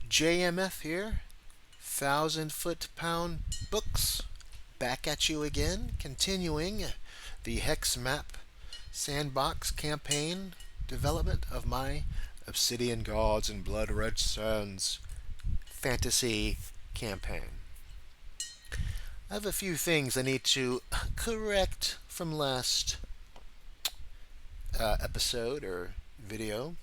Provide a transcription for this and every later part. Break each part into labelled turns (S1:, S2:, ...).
S1: JMF here, 1,000 foot-pound books, back at you again, continuing the hex map sandbox campaign development of my Obsidian Gods and Blood Red Sands fantasy campaign. I have a few things I need to correct from last episode or video.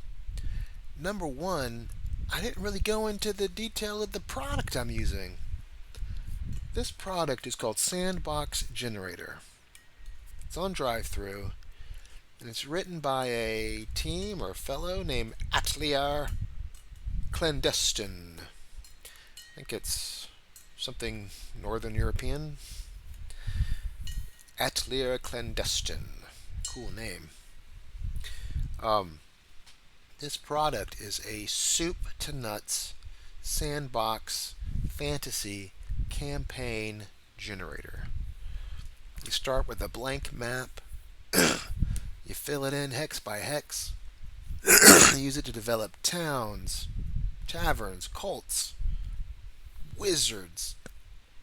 S1: Number one, I didn't really go into the detail of the product I'm using. This product is called Sandbox Generator. It's on drive-through, and it's written by a team or fellow named Atelier Clandestin. I think it's something Northern European. Atelier Clandestin. Cool name. This product is a soup to nuts sandbox fantasy campaign generator. You start with a blank map. You fill it in hex by hex. You use it to develop towns, taverns, cults, wizards,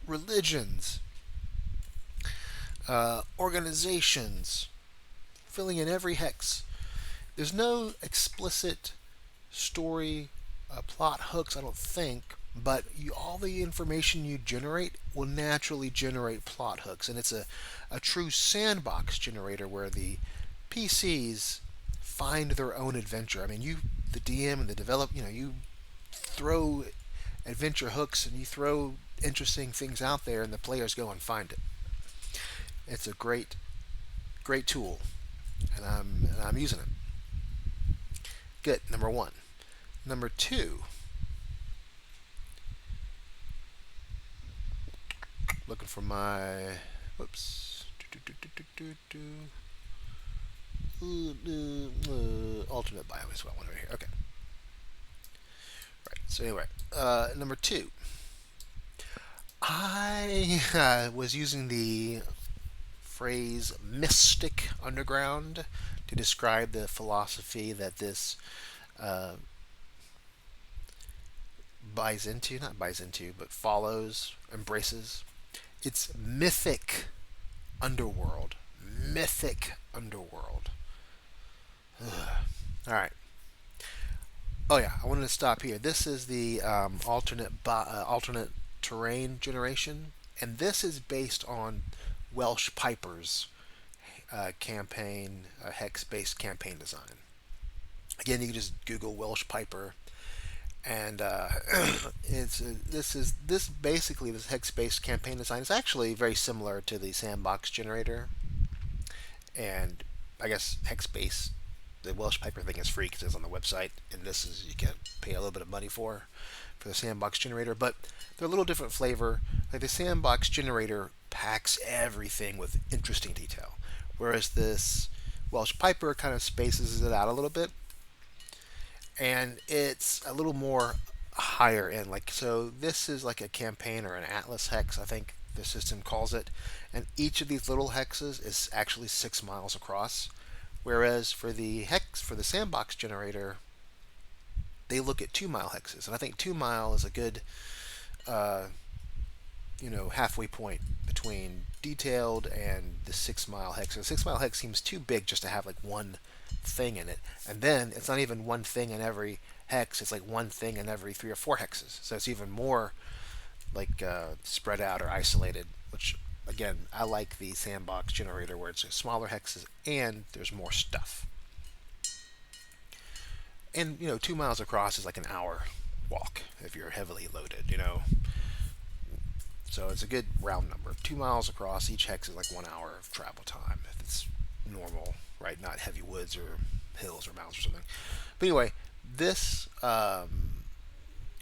S1: religions, organizations, filling in every hex. There's no explicit story plot hooks, I don't think, but all the information you generate will naturally generate plot hooks, and it's a true sandbox generator where the PCs find their own adventure. I mean, the DM and the developer, you throw adventure hooks and you throw interesting things out there, and the players go and find it. It's a great tool, and I'm using it. Good, number one. Number two, looking for my, whoops, alternate biome is what I want over here. Okay. Right, so anyway, number two, I was using the phrase mystic underground to describe the philosophy that this follows, embraces. It's mythic underworld. Mythic underworld. All right. Oh yeah, I wanted to stop here. This is the alternate terrain generation, and this is based on Welsh Piper's campaign, hex-based campaign design. Again, you can just Google Welsh Piper, and this hex-based campaign design is actually very similar to the Sandbox Generator, and I guess hex-based. The Welsh Piper thing is free because it's on the website, and this is you can pay a little bit of money for the Sandbox Generator, but they're a little different flavor. Like the Sandbox Generator packs everything with interesting detail, whereas this Welsh Piper kind of spaces it out a little bit, and it's a little more higher end. Like, so this is like a campaign or an Atlas hex, I think the system calls it, and each of these little hexes is actually 6 miles across. Whereas for the Sandbox Generator, they look at 2-mile hexes, and I think 2 mile is a good, halfway point between detailed and the 6-mile hex. The 6-mile hex seems too big just to have like one thing in it, and then it's not even one thing in every hex. It's like one thing in every 3 or 4 hexes, so it's even more like spread out or isolated, which. Again, I like the Sandbox Generator where it's smaller hexes and there's more stuff. And, 2 miles across is like an hour walk if you're heavily loaded, So it's a good round number. 2 miles across, each hex is like 1 hour of travel time if it's normal, right? Not heavy woods or hills or mountains or something. But anyway, this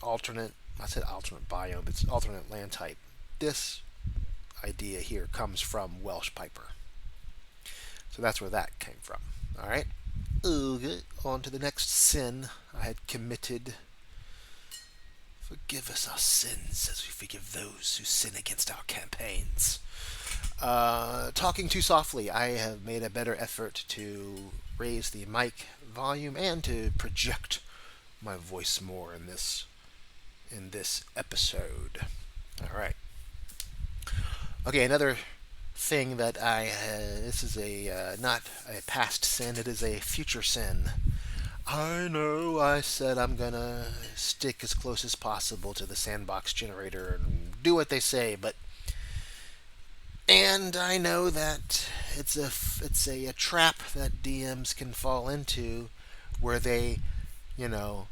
S1: alternate biome, it's alternate land type. This idea here comes from Welsh Piper. So that's where that came from. Alright. Okay. On to the next sin I had committed. Forgive us our sins as we forgive those who sin against our campaigns. Talking too softly. I have made a better effort to raise the mic volume and to project my voice more in this episode. All right. Okay, another thing that this is a not a past sin, it is a future sin. I know I said I'm gonna stick as close as possible to the sandbox generator and do what they say, and I know that it's a trap that DMs can fall into, where they, you know,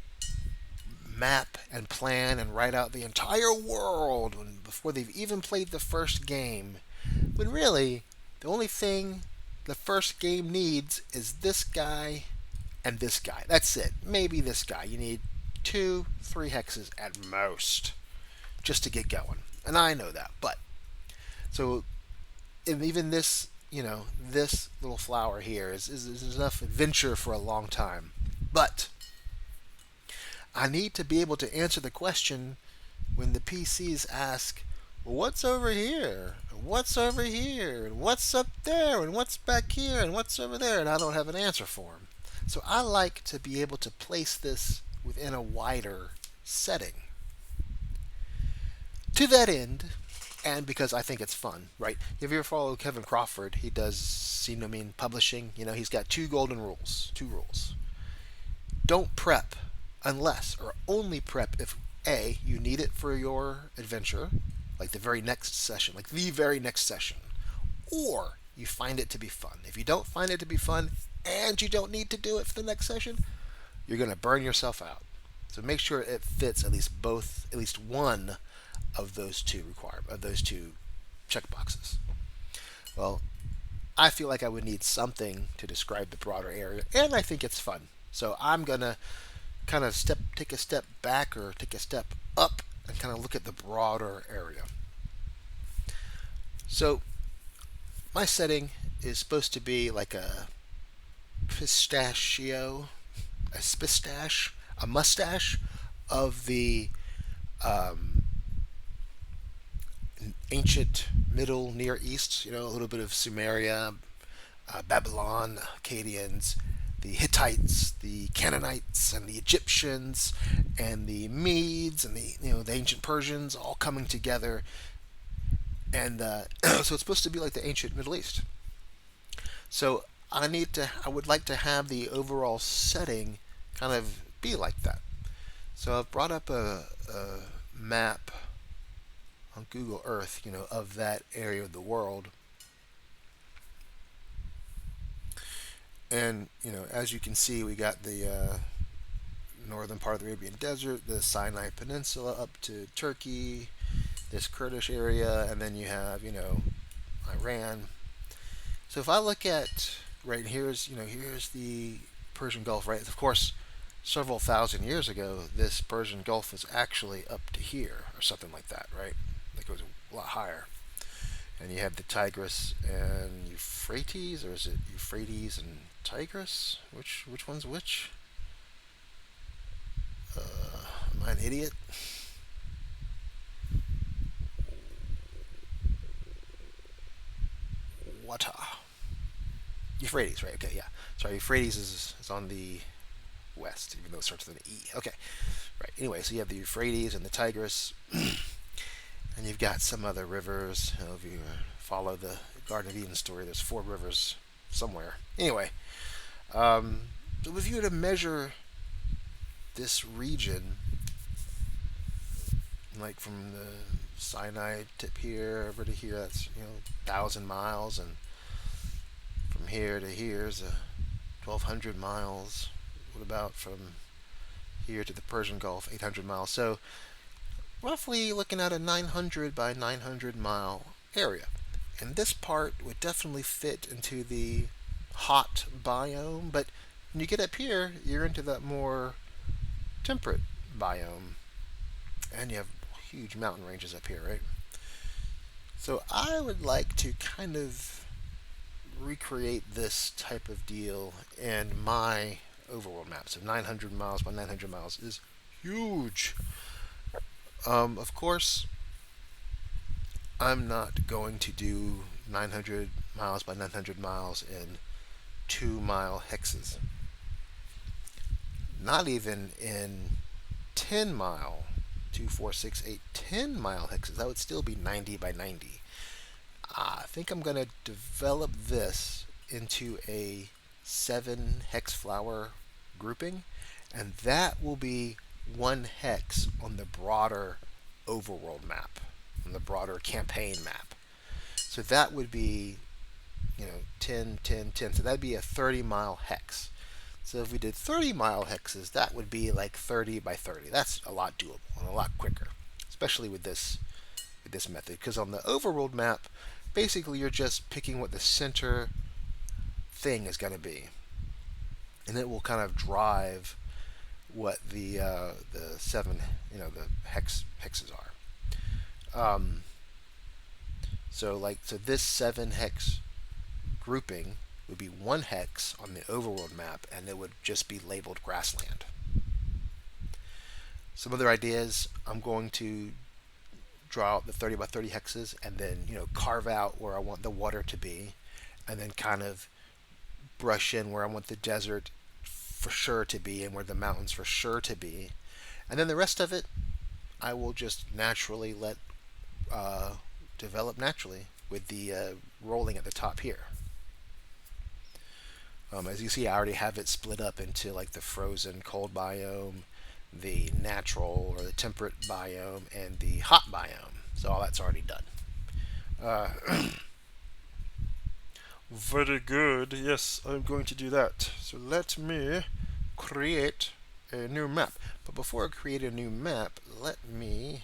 S1: map and plan and write out the entire world before they've even played the first game. When really, the only thing the first game needs is this guy and this guy. That's it. Maybe this guy. You need 2, 3 hexes at most just to get going. And I know that. But, so, and even this, this little flower here is enough adventure for a long time. But, I need to be able to answer the question when the PCs ask, well, what's over here? What's over here? And what's up there? And what's back here? And what's over there? And I don't have an answer for them. So I like to be able to place this within a wider setting. To that end, and because I think it's fun, right? If you ever follow Kevin Crawford, he does Xenomine Publishing. He's got 2 golden rules. 2 rules. Don't prep unless, or only prep if A, you need it for your adventure, like the very next session, or you find it to be fun. If you don't find it to be fun and you don't need to do it for the next session, you're going to burn yourself out. So make sure it fits at least one of those two checkboxes. Well, I feel like I would need something to describe the broader area, and I think it's fun. So I'm going to kind of take a step back or take a step up and kind of look at the broader area. So my setting is supposed to be like a mustache of the ancient Middle Near East, a little bit of Sumeria, Babylon, Akkadians, the Hittites, the Canaanites, and the Egyptians, and the Medes, and the ancient Persians, all coming together, and so it's supposed to be like the ancient Middle East. So I would like to have the overall setting kind of be like that. So I've brought up a map on Google Earth, of that area of the world. And, as you can see, we got the northern part of the Arabian Desert, the Sinai Peninsula up to Turkey, this Kurdish area, and then you have, Iran. So if I look at, right, here's the Persian Gulf, right? Of course, several thousand years ago, this Persian Gulf was actually up to here, or something like that, right? Like it was a lot higher. And you have the Tigris and Euphrates, or is it Euphrates and Tigris? Which one's which? Am I an idiot? Water. Euphrates, right? Okay, yeah. Sorry, Euphrates is on the west, even though it starts with an E. Okay, right. Anyway, so you have the Euphrates and the Tigris, and you've got some other rivers. If you follow the Garden of Eden story, there's 4 rivers somewhere. Anyway, so if you were to measure this region, like from the Sinai tip here over to here, that's 1,000 miles, and from here to here is 1,200 miles. What about from here to the Persian Gulf, 800 miles? So roughly looking at a 900 by 900 mile area. And this part would definitely fit into the hot biome, but when you get up here, you're into that more temperate biome. And you have huge mountain ranges up here, right? So I would like to kind of recreate this type of deal in my overworld map. So 900 miles by 900 miles is huge. Of course, I'm not going to do 900 miles by 900 miles in 2-mile hexes. not even in 10 mile, 2, 4, 6, 8, 10 mile hexes. That would still be 90 by 90. I think I'm going to develop this into a 7 hex flower grouping, and that will be one hex on the broader overworld map, on the broader campaign map. So that would be, 10, 10, 10. So that'd be a 30-mile hex. So if we did 30-mile hexes, that would be like 30 by 30. That's a lot doable and a lot quicker, especially with this method. Because on the overworld map, basically you're just picking what the center thing is going to be, and it will kind of drive what the 7 the hexes are. So this 7 hex grouping would be one hex on the overworld map, and it would just be labeled grassland. Some other ideas: I'm going to draw out the 30 by 30 hexes, and then carve out where I want the water to be, and then kind of brush in where I want the desert for sure to be and where the mountains for sure to be, and then the rest of it I will just naturally let develop naturally with the rolling at the top here. As you see, I already have it split up into like the frozen cold biome, the natural or the temperate biome, and the hot biome. So all that's already done. Uh, Very good. Yes, I'm going to do that. So let me create a new map. But before I create a new map, let me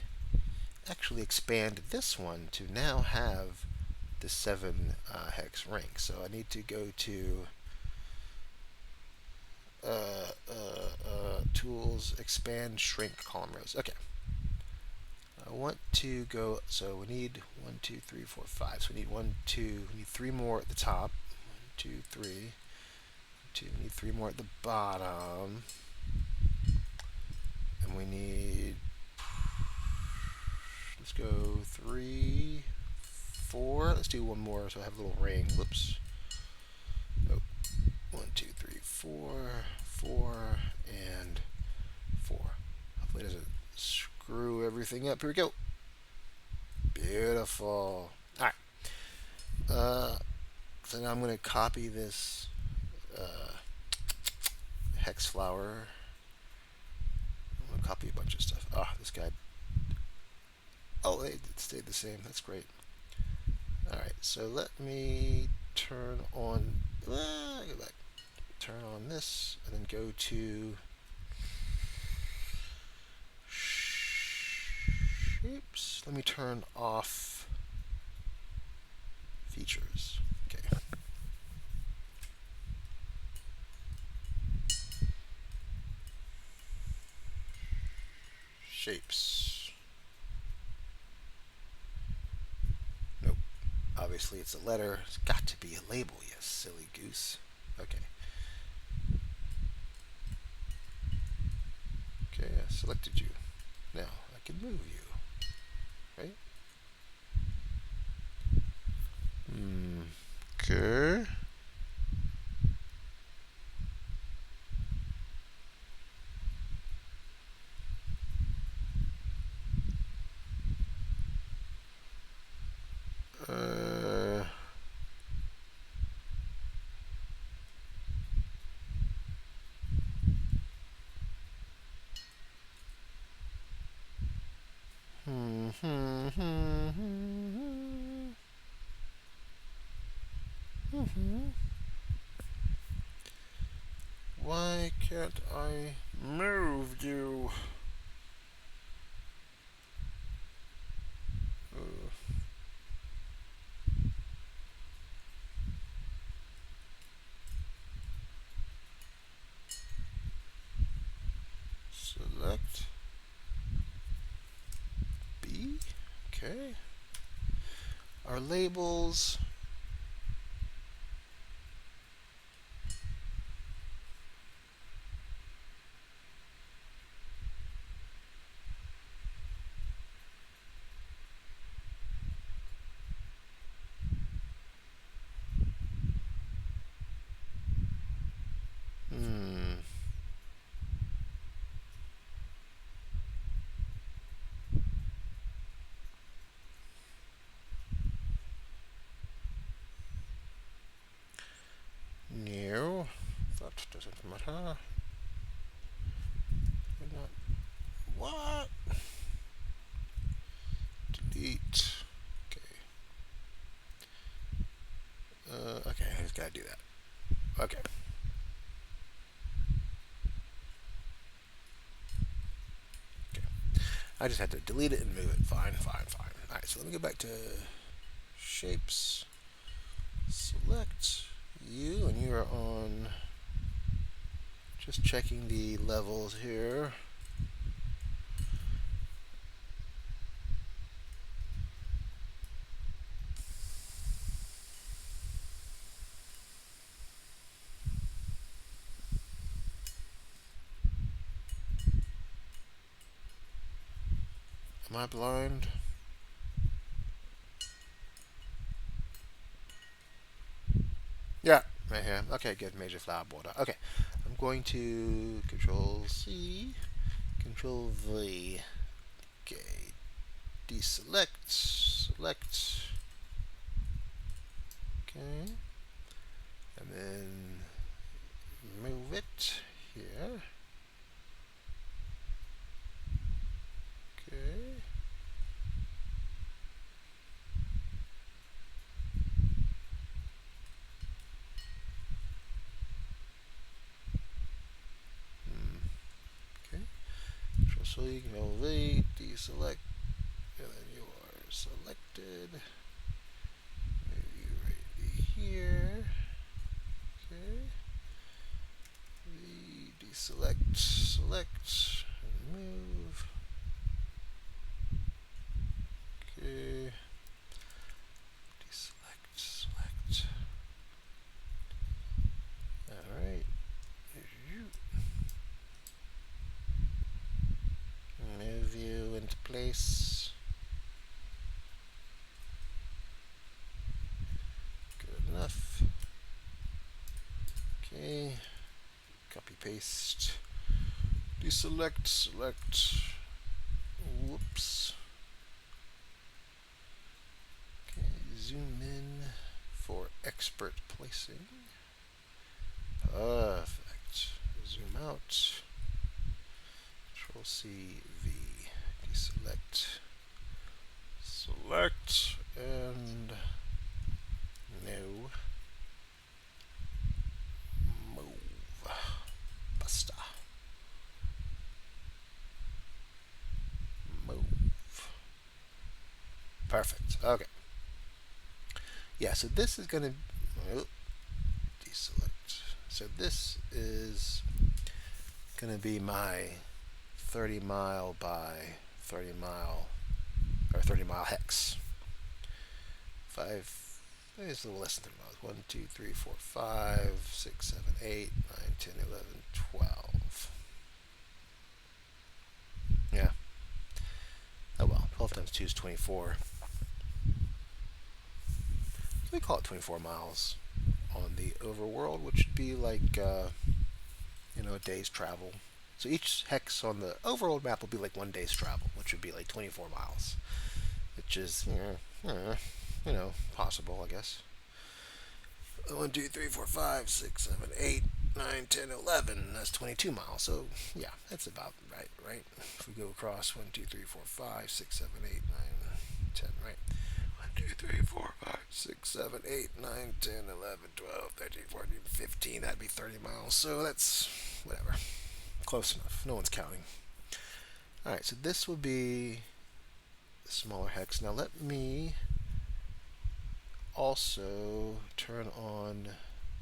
S1: actually expand this one to now have the 7 hex ring. So I need to go to tools, expand, shrink, column rows. Okay. I want to go, so we need 1, 2, 3, 4, 5. So we need 1, 2, we need 3 more at the top. 1, 2, 3. 2, we need 3 more at the bottom. And we need, let's go 3, 4. Let's do one more so I have a little ring. Whoops. Nope. 1, 2, 3, 4, 4, and 4. Hopefully it doesn't screw everything up. Here we go. Beautiful. Alright. So now I'm going to copy this hex flower. I'm going to copy a bunch of stuff. This guy. Oh, it stayed the same. That's great. Alright, so let me turn on. Go back. Turn on this, and then go to shapes. Let me turn off features. Okay. Shapes. Nope. Obviously it's a letter. It's got to be a label, you silly goose. Okay. Okay, I selected you. Now I can move you. Right? Okay. Why can't I move you? Select B. Okay. Our labels. Huh? What? Delete. Okay. Okay, I just gotta do that. Okay. Okay. I just had to delete it and move it. Fine, fine, fine. Alright, so let me go back to shapes. Select you, and you are on. Just checking the levels here. Am I blind? Yeah, right here. Okay, good. Major flower border. Okay, I'm going to Control C, Control V. Okay, deselect, select. Okay, and then move it here. Okay. Okay. Control C, Control V, deselect, and then you are selected. Move you right here. Okay. V, deselect, select, and move. Okay. Deselect, select. Alright. Move you into place. Good enough. Okay. Copy paste. Deselect, select. Whoops. Okay, zoom in for expert placing. Perfect. Zoom out. Control C, V. Deselect. Select. And no. Move. Basta. Move. Perfect. Okay. Yeah, so this is going to deselect. So this is going to be my 30 mile by 30 mile or 30 mile hex. It's a little less than 30 miles. 1, 2, 3, 4, 5, 6, 7, 8, 9, 10, 11, 12. Yeah. Oh well, 12 times 2 is 24. We call it 24 miles on the overworld, which would be like, a day's travel. So each hex on the overworld map will be like 1 day's travel, which would be like 24 miles, which is, possible, I guess. 1, 2, 3, 4, 5, 6, 7, 8, 9, 10, 11. That's 22 miles. So, yeah, that's about right? If we go across 1, 2, 3, 4, 5, 6, 7, 8, 9, 10, right? 1, 2, 3, 4, 5, 6, 7, 8, 9, 10, 11, 12, 13, 14, 15. That'd be 30 miles. So that's whatever. Close enough. No one's counting. Alright, so this will be the smaller hex. Now let me also turn on,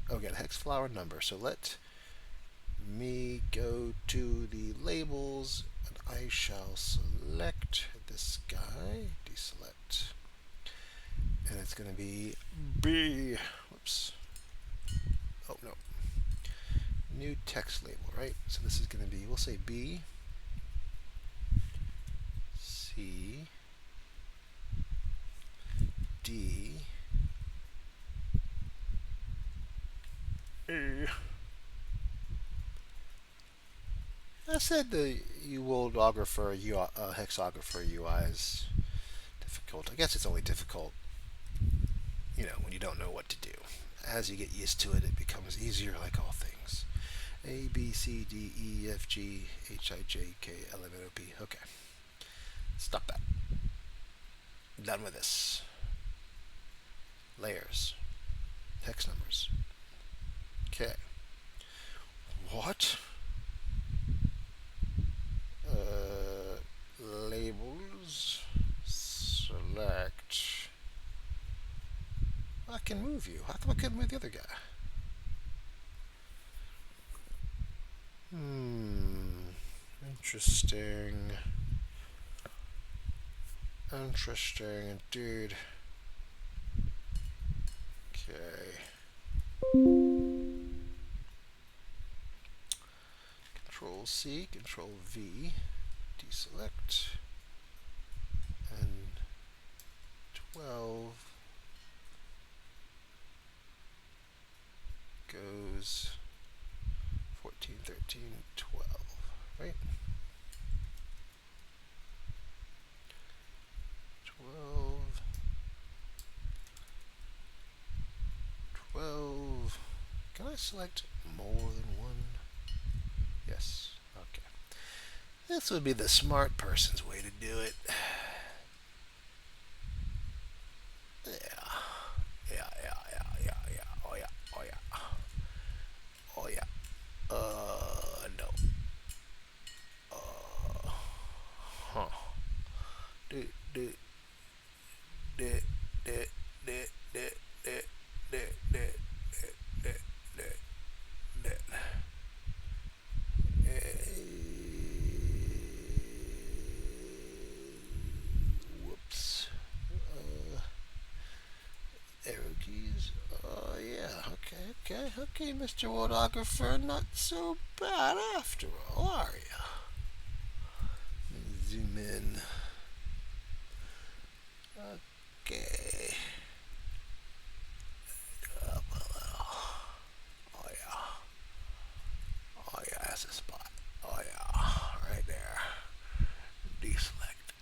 S1: again, hex flower number. So let me go to the labels, and I shall select this guy, deselect, and it's going to be B. Whoops. Oh, no. New text label, right? So this is going to be, we'll say B, C, D, A. I said the worldographer, hexographer UI is difficult. I guess it's only difficult, when you don't know what to do. As you get used to it, it becomes easier, like all things. A, B, C, D, E, F, G, H, I, J, K, L, M, N, O, P. Okay. Stop that. Done with this. Layers. Hex numbers. Okay. What? Labels. Select. I can move you. How come I couldn't move the other guy? Interesting. Interesting indeed. Okay. Control C, Control V, deselect, and 12 goes 14, 13, 12, right? 12, 12. Can I select more than one? Yes. Okay. This would be the smart person's way to do it. Yeah. Yeah. Oh yeah. Oh yeah. No. Huh. Do, do, do, do, do, do, do, do, do, do, do, do. Whoops. Arrow keys. Oh yeah. Okay, Mr. Worldographer. Not so bad after all, are you? Zoom in. Okay. Up a little. Oh yeah. Oh yeah, that's a spot. Oh yeah. Right there. Deselect.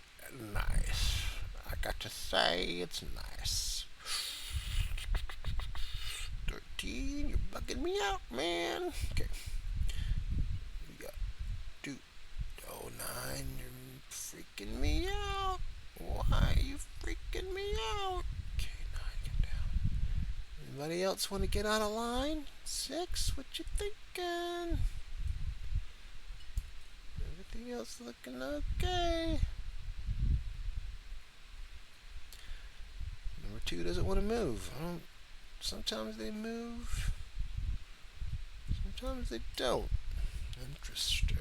S1: Nice. I got to say, it's nice. 13, you're bugging me out, man. Okay. We got 2. Oh, 9, you're freaking me out. Why are you freaking me out? Okay, 9, get down. Anybody else want to get out of line? 6, what you thinking? Everything else looking okay. Number 2 doesn't want to move. Sometimes they move. Sometimes they don't. Interesting.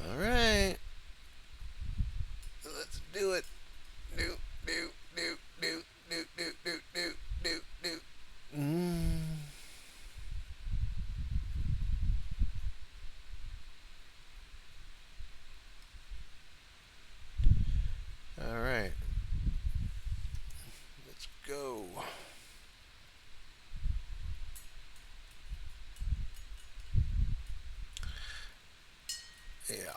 S1: Alright. Let's do it. Do. Alright. Let's go. Yeah.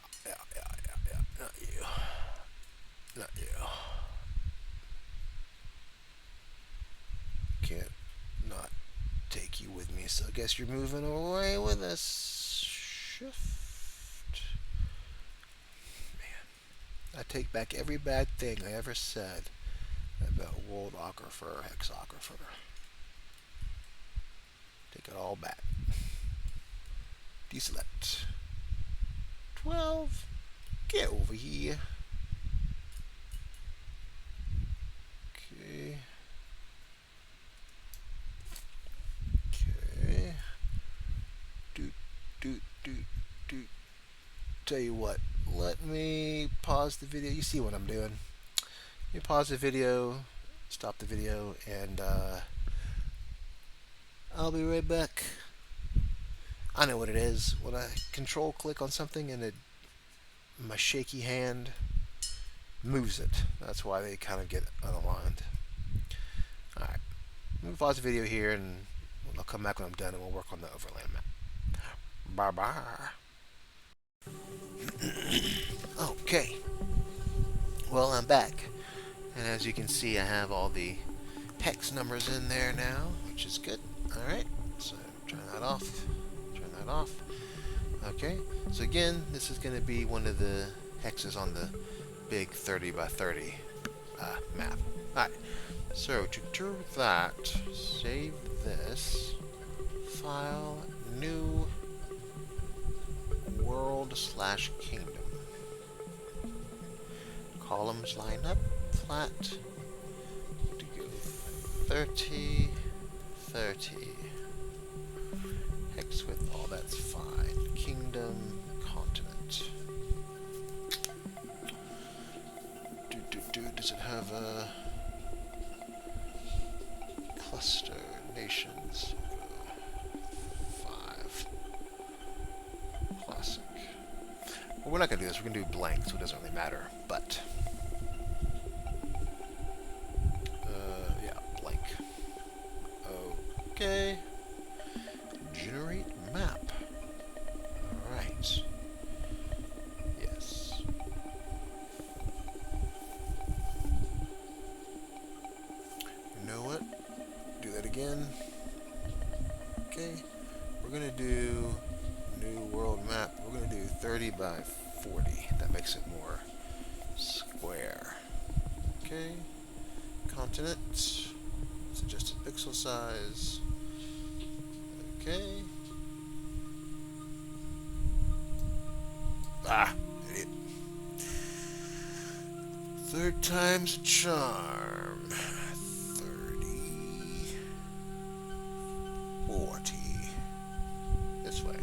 S1: Not you. Not you. Can't not take you with me, so I guess you're moving away with us. Shift. Man. I take back every bad thing I ever said about worldographer or hexographer. Take it all back. Deselect. 12. Get over here. Okay. Do. Tell you what. Let me pause the video. You see what I'm doing. You pause the video, stop the video, and I'll be right back. I know what it is. When I control click on something and my shaky hand moves it. That's why they kind of get unaligned. Alright. I'm going to pause the video here and I'll come back when I'm done and we'll work on the overland map. Bye-bye. Okay. Well, I'm back. And as you can see, I have all the hex numbers in there now, which is good. Alright. So Turn that off. Turn that off. Okay, so again, this is going to be one of the hexes on the big 30 by 30 map. Alright, so to do that, save this, file, new world/kingdom. Columns line up, flat, to go 30, 30. Hex width, all that's fine. Kingdom, continent. Does it have a cluster, nations? 5. Classic. Well, we're not going to do this. We're going to do blank, so it doesn't really matter. But, yeah, blank. Okay. Generate map. Alright. Yes. You know what? Do that again. Okay. We're going to do new world map. We're going to do 30 by 40. That makes it more square. Okay. Continent. Suggested pixel size. Okay. Idiot. Third time's a charm. 30. 40. This way.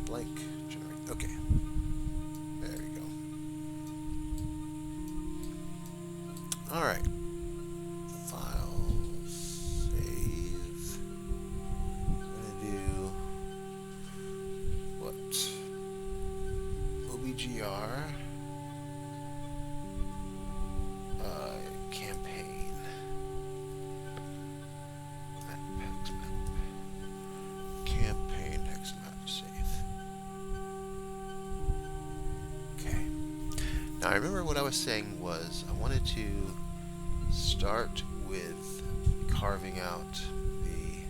S1: Blank. Generate. Okay. There we go. Alright. File. Save. I'm gonna do what? OBGR. Campaign. Map, hex map. Campaign hex map. Save. Okay. Now I remember what I was saying was I wanted to start with carving out the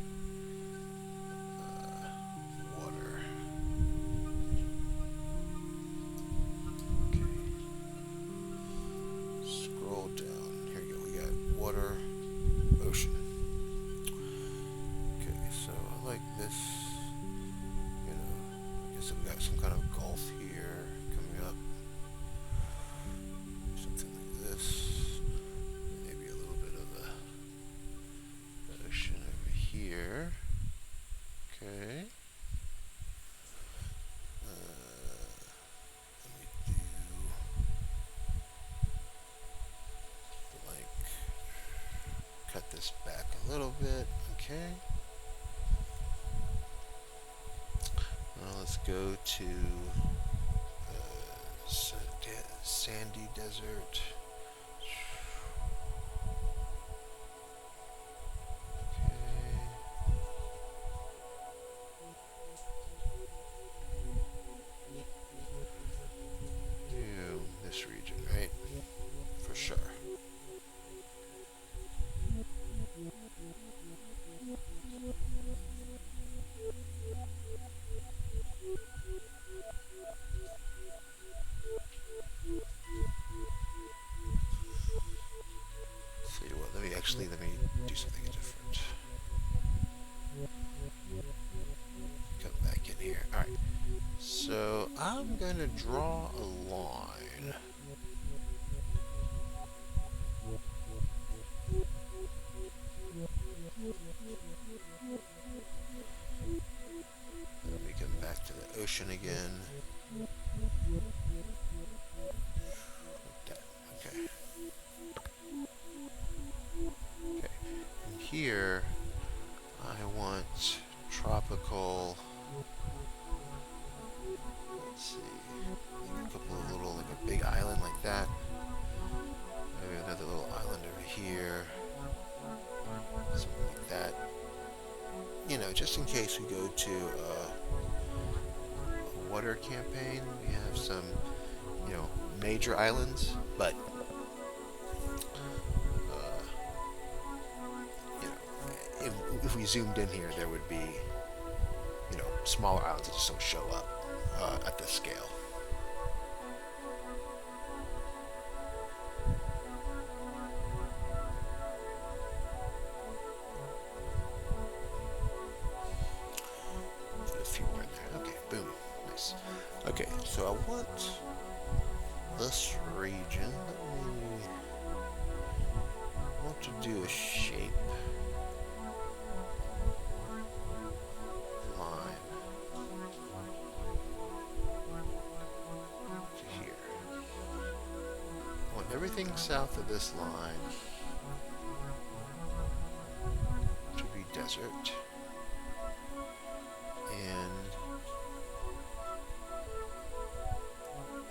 S1: water. Okay. Scroll down. Here we go. We got water, ocean. Okay, so I like this. You know, I guess we got some kind of gulf here coming up. Something like this. Maybe a little bit of a ocean over here. Okay. Let me do blank. Cut this back a little bit. Okay. Let's go to sandy desert. Okay. Ew, this region, right? For sure. See what? Let me do something different. Come back in here. All right. So I'm gonna draw a line. Let me come back to the ocean again. Like that. Okay. Okay. And here, I want tropical. Let's see. Like a couple of little, like a big island like that. Maybe another little island over here. Something like that. You know, just in case we go to a water campaign, we have some, you know, major islands, but you know, if we zoomed in here, there would be smaller islands that just don't show up at this scale. Put a few more in there. Okay, boom. Nice. Okay, so I want this region. I want to do a shape line to here. I want everything south of this line to be desert. And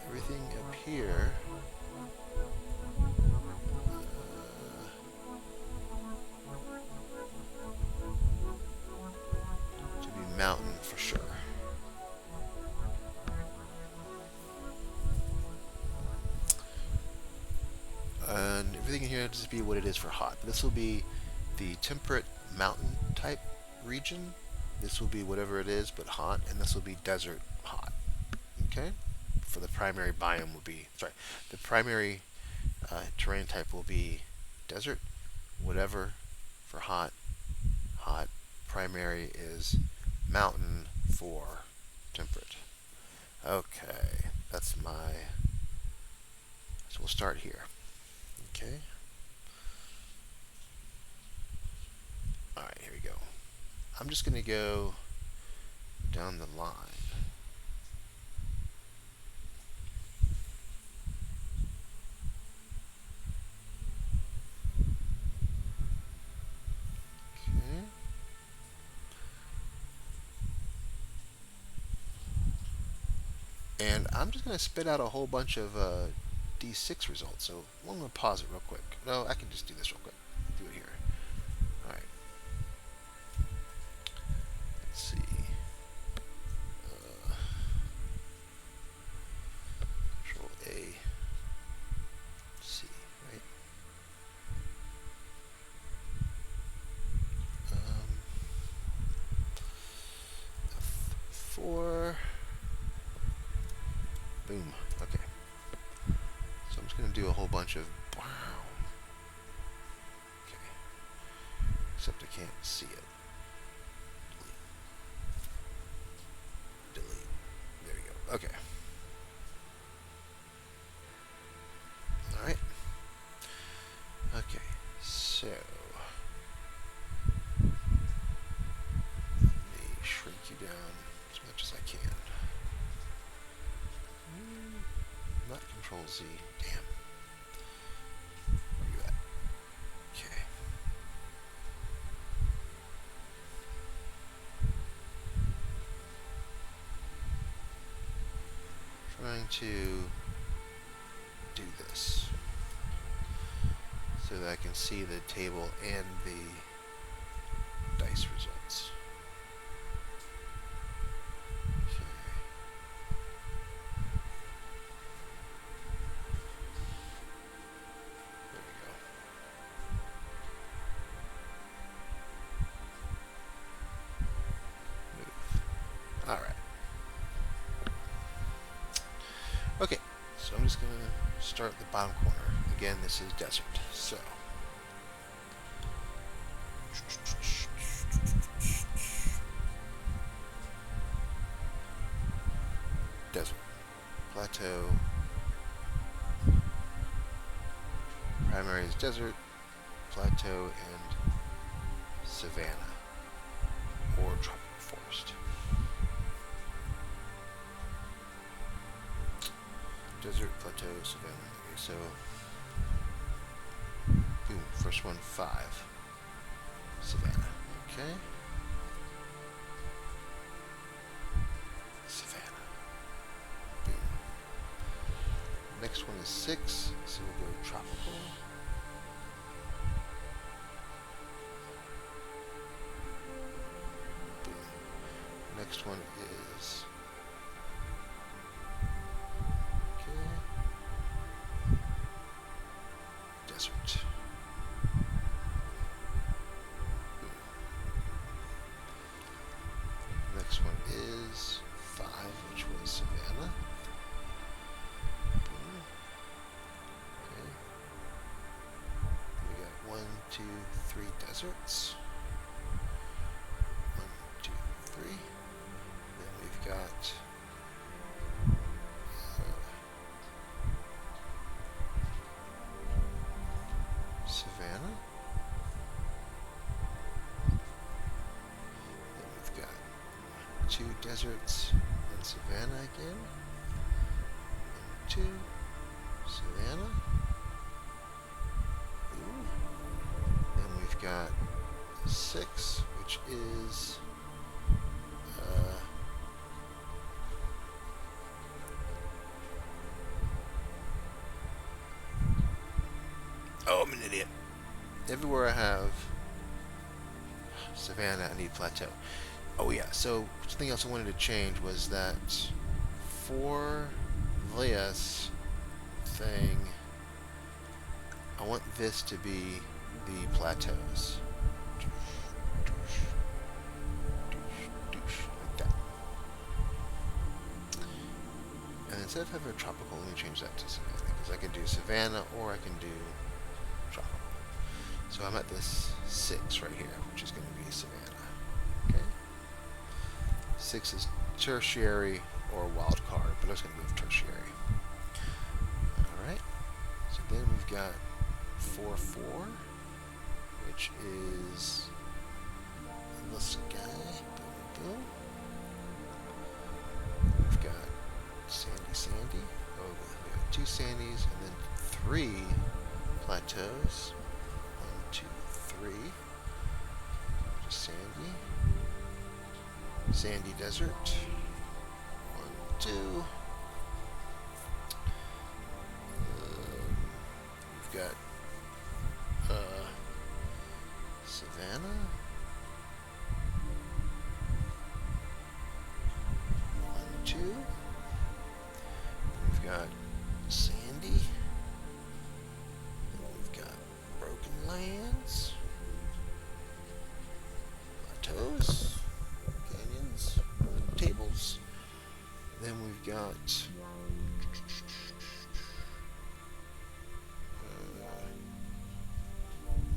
S1: everything up here to be mountain for sure. And everything in here will just be what it is for hot. This will be the temperate mountain type region. This will be whatever it is but hot, and this will be desert hot. Okay? For the primary biome will be, the primary terrain type will be desert, whatever for hot, hot. Primary is mountain for temperate. Okay, that's my, so we'll start here. Okay. Alright, here we go. I'm just going to go down the line. Okay. And I'm just going to spit out a whole bunch of D6 results. So I'm going to pause it real quick. No, I can just do this real quick. Do it here. Alright. Let's see. Control A. C, right? F4. Boom. Okay. So I'm just going to do a whole bunch of wow. Okay. Except I can't see it. Delete. There we go. Okay. Alright. Okay. So let me shrink you down as much as I can. Not Control Z. Damn. Where you at? Okay. Trying to do this so that I can see the table and the dice results. Alright. Okay, so I'm just going to start at the bottom corner. Again, this is desert. So, desert, plateau, primary is desert, plateau, and savanna, or tropical forest. Desert, plateau, savanna. Okay, so boom, first one 5. Savanna. Okay. Savanna. Boom. Next one is 6, so we'll go tropical. Boom. Next one is desert. Next one deserts. 1, 2, 3. Then we've got savanna. Then we've got 2 deserts and savanna again. 1, 2, savanna. Ooh. Then we've got 6, which is oh, I'm an idiot. Everywhere I have savanna, I need plateau. Oh yeah, so something else I wanted to change was that for this thing, I want this to be the plateaus. Like that. And instead of having a tropical, let me change that to savanna, because I can do savanna or I can do tropical. So I'm at this 6 right here, which is going to be savanna. Okay. 6 is tertiary or wild card, but I was going to go with tertiary. Alright. So then we've got 4, 4, which is this guy. Boom. We've got sandy. Oh, we got 2 sandies and then 3 plateaus. 1, 2, 3. Just sandy. Sandy desert. 1, 2. We've got savanna. 1, 2. We've got sandy. We've got broken lands. Plateaus. Canyons. Tables. Then we've got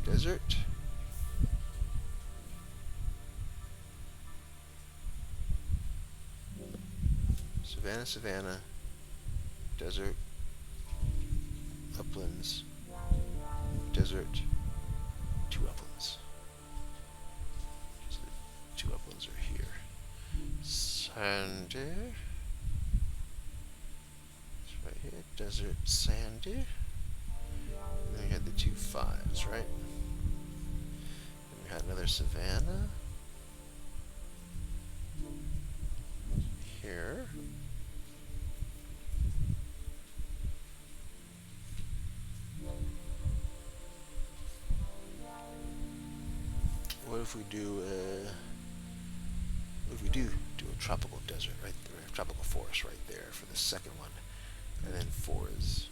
S1: desert. Savanna, desert, uplands, desert, 2 uplands. So the 2 uplands are here. Sandy. It's right here. Desert, sandy. And then we had the 2 5s, right? And we had another savanna. Here. What if we do a tropical desert right there, tropical forest right there for the second one, and then 4 is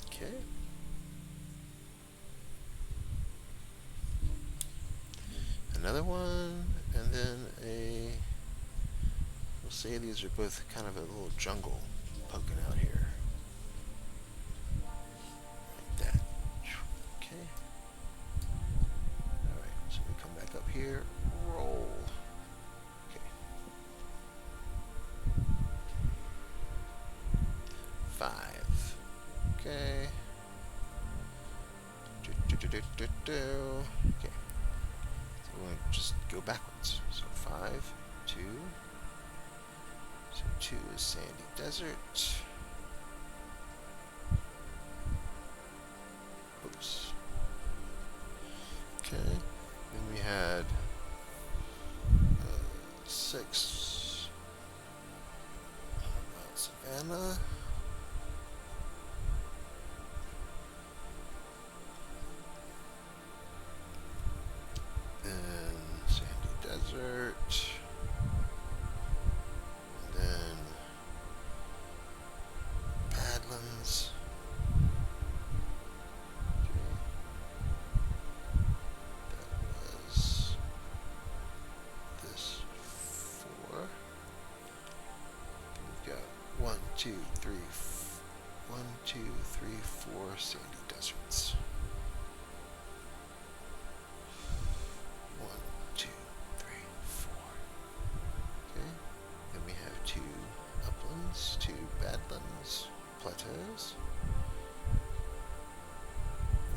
S1: okay. Another one, and then we'll say these are both kind of a little jungle poking out here. Like that. Okay. Alright, so we come back up here, roll. Okay. 5. Okay. Okay. So we're going to just go backwards. So 5, 2. So 2 is sandy desert. Oops. Okay. Then we had 6 savanna. And sandy desert. And then 1, 2, 3, 4 sandy deserts. 1, 2, 3, 4. Okay. Then we have 2 uplands, 2 badlands, plateaus.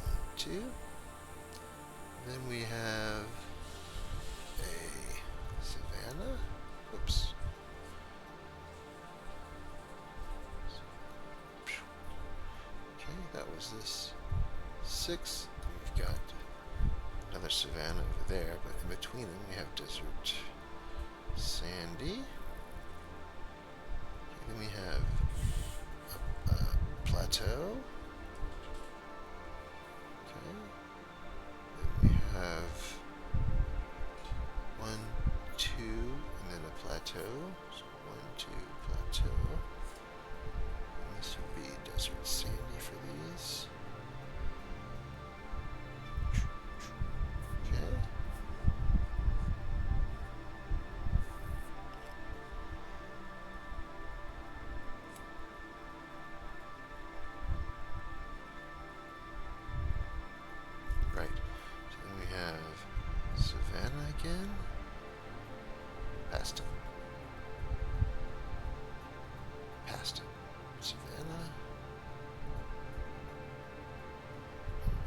S1: 1, 2. Then we have a savanna. Whoops. Okay, that was this 6. Then we've got another savanna over there, but in between them we have desert sandy. Okay, then we have a plateau. Okay. Then we have 1, 2, and then a plateau. So 1, 2, plateau. And this would be desert sandy for these. Okay. Right. So then we have savanna again. Past it. Past it. Savanna.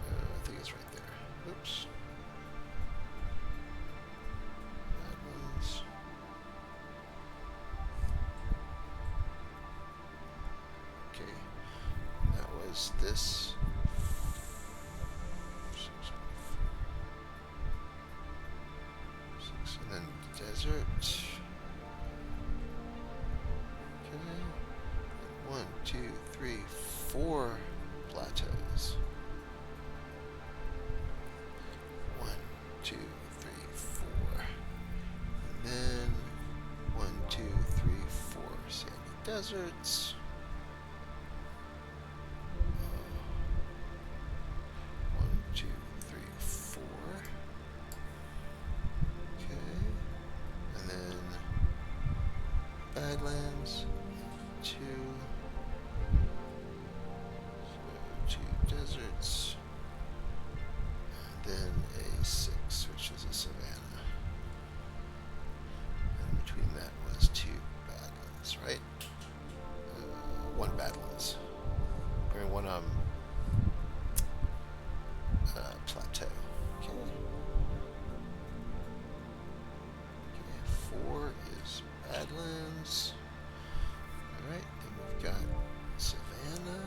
S1: I think it's right there. Oops. Badlands. Okay. That was this. 6, and then desert. Okay. 1, 2, 3, 4 plateaus. 1, 2, 3, 4. And then 1, 2, 3, 4 sandy deserts. 1, 2, 3, 4. Okay. And then badlands. 2. So 2 deserts. And then a 6, which is a savanna. And between that was 2 badlands, right? 1 badlands. I mean, 1 plateau. Okay. Okay, 4 is badlands. Alright, then we've got savanna.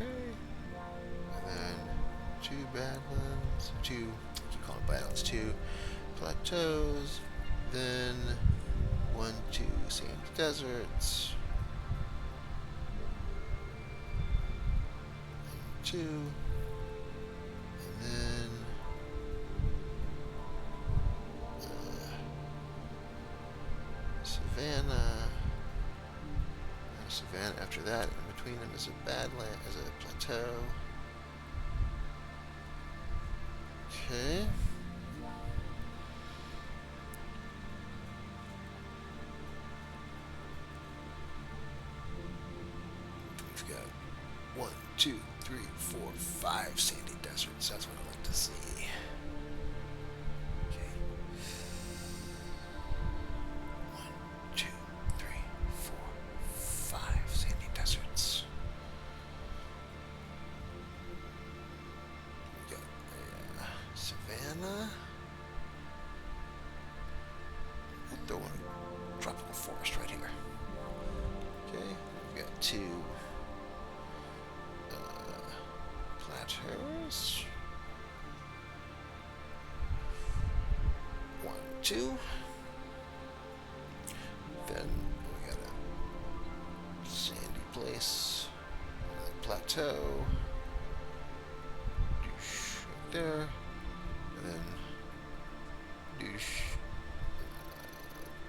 S1: Okay. And then 2 badlands, 2, I keep calling badlands, 2 plateaus, then 1, 2 sandy deserts, 2, and then savanna, and a savanna after that. In between them is a badland, is a plateau. Okay. We've got 1, 2, 3, 4, 5 sandy deserts. That's what I like to see. Okay. 1, 2, 3, 4, 5 sandy deserts. We got a savanna. We'll throw in a tropical forest right here. Okay, we've got 2 plateaus. 1, 2. Then we got a sandy place, a plateau. Douche right there, and then douche,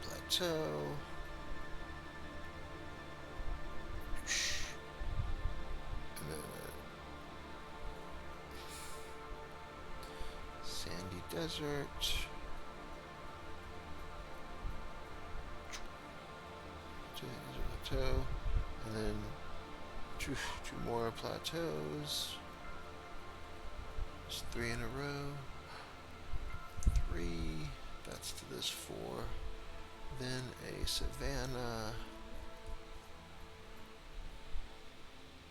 S1: plateau. desert. Plateau. And then two more plateaus. It's 3 in a row. 3. That's to this 4. Then a savanna.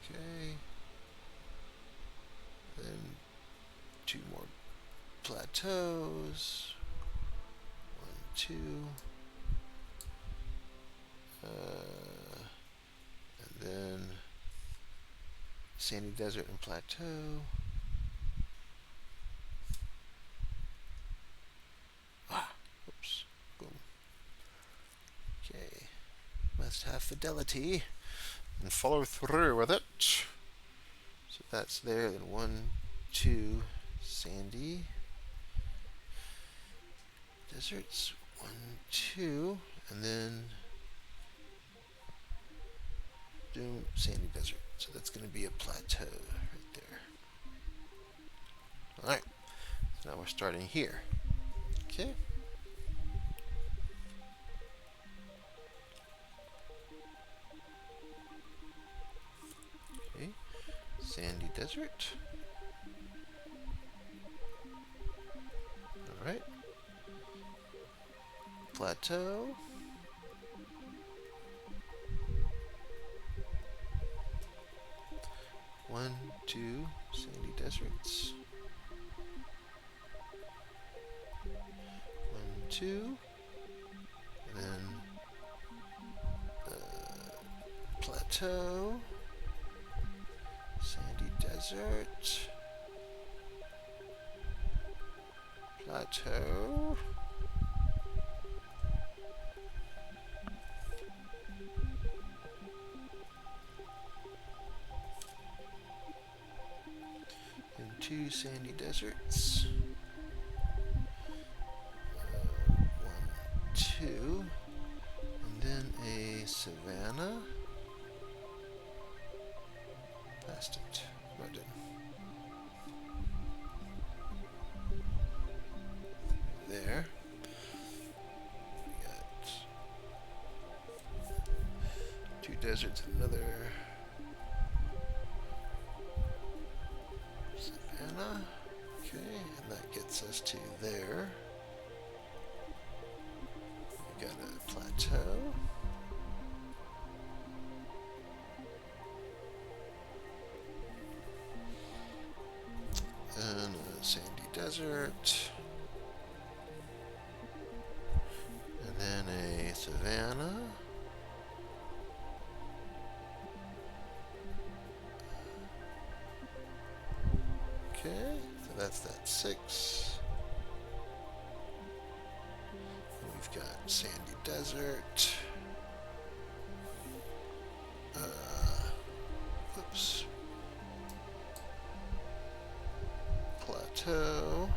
S1: Okay. Then 2 more plateaus. 1, 2. And then sandy desert and plateau. Oops. Boom. Okay. Must have fidelity and follow through with it. So that's there. Then 1, 2, sandy deserts. 1, 2, and then do sandy desert. So that's going to be a plateau right there. Alright, so now we're starting here. Okay. Okay, sandy desert. Alright. Plateau. One, 2, sandy deserts. 1, 2, and then plateau, sandy desert, plateau, and 2 sandy deserts. 1, 2, and then a savanna. Past it. No, I didn't. There. We got 2 deserts, another savanna. Okay, and that gets us to there. We got a plateau. And a sandy desert. And then a savanna. Okay, so that's that 6. And we've got sandy desert. Oops. Plateau.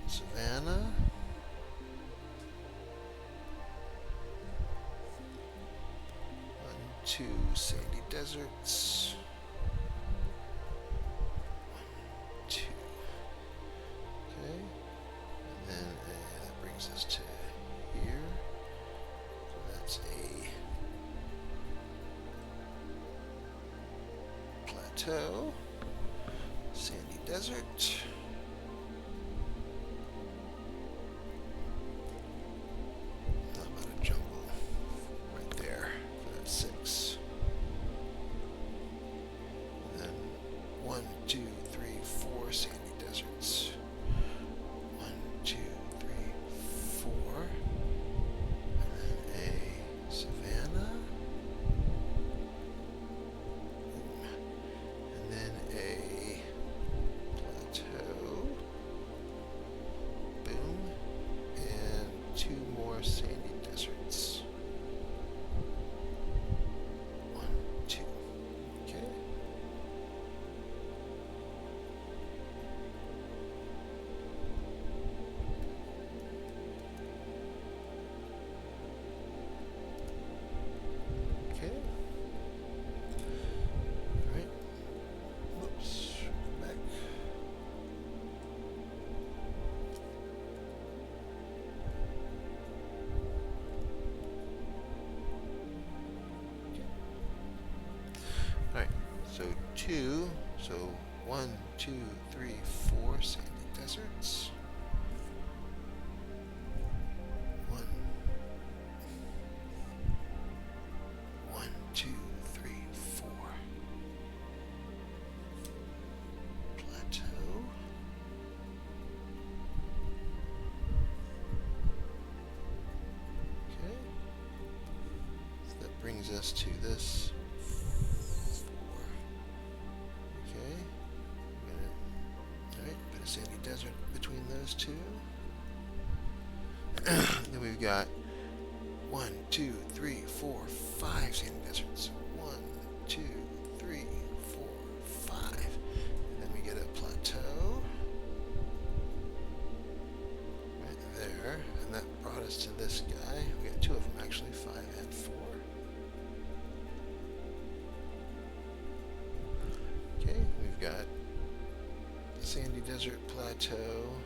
S1: Savanna. 1, 2 sandy deserts. 1, 2. Okay. And then that brings us to here. So that's a plateau, sandy desert, how about a jungle right there for that 6, and then 1, 2, 3, 4 sandy deserts, 1, 2, 3, 4, and then a savanna. And then a plateau. 2. So 1, 2, 3, 4 sandy deserts. 1, 2, 3, 4. Plateau. Okay. So that brings us to this 4. Okay. Alright, put a sandy desert between those two. Then we've got 1, 2, 3, 4, 5 sandy deserts. 1, 2, 3, 4, 5. And then we get a plateau right there. And that brought us to this guy. We got 2 of them actually, 5 and 4. Okay, we've got the sandy desert plateau,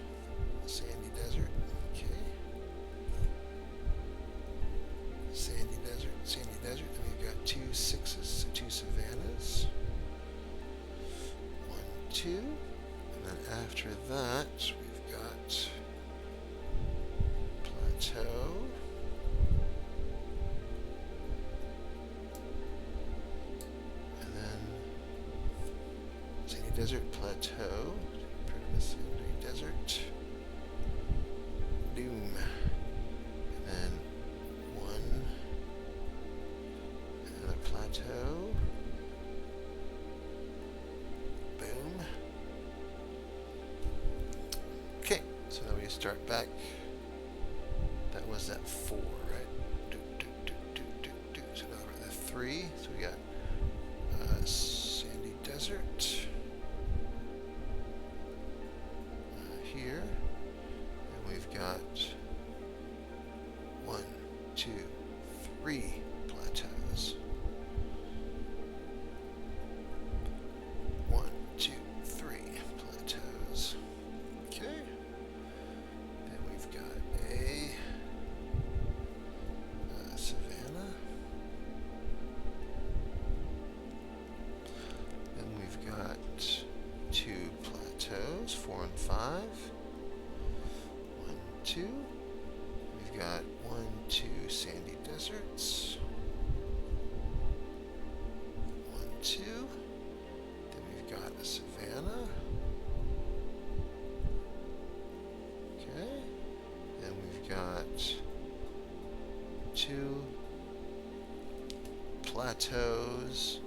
S1: the sandy desert. Okay. Sandy desert, and we've got 2 6s, so 2 savannas. 1, 2, and then after that, we've got plateau. And then sandy desert, plateau. Part of the sandy desert. Doom. And then plateau. Boom. Okay, so now we start back. That was that 4, right? So now we're at the 3. So we got sandy desert here, and we've got 1, 2, 3 plateaus. 1, 2, 3 plateaus. Okay. Then we've got a savanna. Then we've got 2 plateaus, 4 and 5. 1, 2. We've got 1, 2 sandy deserts. 1, 2. Then we've got a savanna. Okay. Then we've got 2 plateaus.